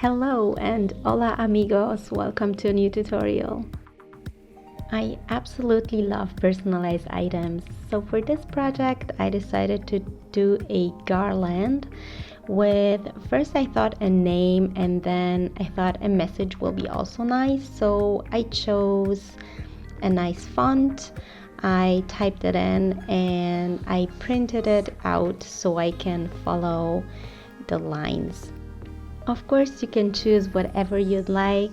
Hello and hola amigos, welcome to a new tutorial. I absolutely love personalized items, so for this project I decided to do a garland with, first I thought a name and then I thought a message will be also nice, so I chose a nice font. I typed it in and I printed it out so I can follow the lines. Of course, you can choose whatever you'd like,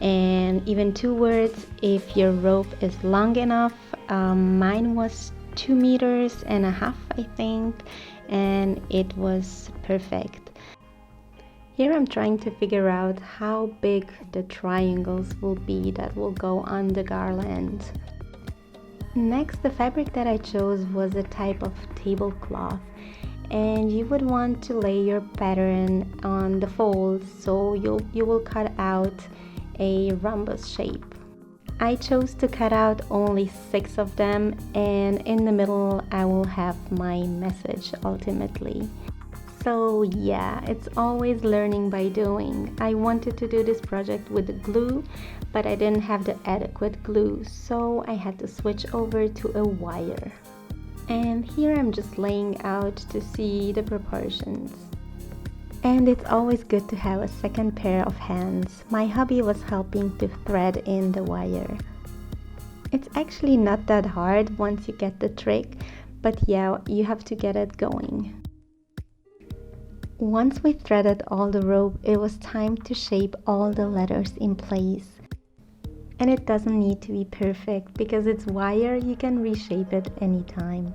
and even 2 words if your rope is long enough. Mine was 2.5 meters, I think, and it was perfect. Here I'm trying to figure out how big the triangles will be that will go on the garland. Next, the fabric that I chose was a type of tablecloth, and you would want to lay your pattern on the folds, so you will cut out a rhombus shape. I chose to cut out only 6 of them, and in the middle I will have my message ultimately. So yeah, it's always learning by doing. I wanted to do this project with glue, but I didn't have the adequate glue, so I had to switch over to a wire. And here I'm just laying out to see the proportions. And it's always good to have a second pair of hands. My hubby was helping to thread in the wire. It's actually not that hard once you get the trick, but yeah, you have to get it going. Once we threaded all the rope, it was time to shape all the letters in place. And it doesn't need to be perfect because it's wire, you can reshape it anytime.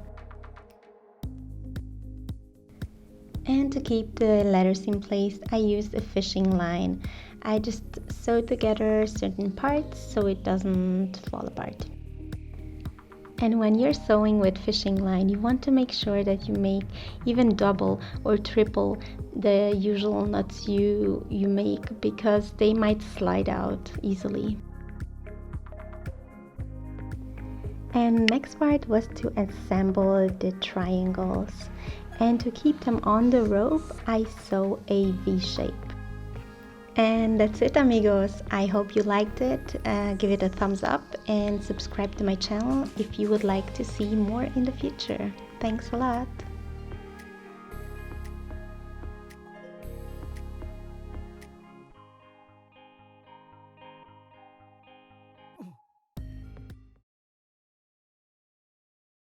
And to keep the letters in place, I used a fishing line. I just sewed together certain parts so it doesn't fall apart. And when you're sewing with fishing line, you want to make sure that you make even double or triple the usual knots you make, because they might slide out easily. And next part was to assemble the triangles. And to keep them on the rope, I sew a V shape. And that's it, amigos. I hope you liked it. Give it a thumbs up and subscribe to my channel if you would like to see more in the future. Thanks a lot.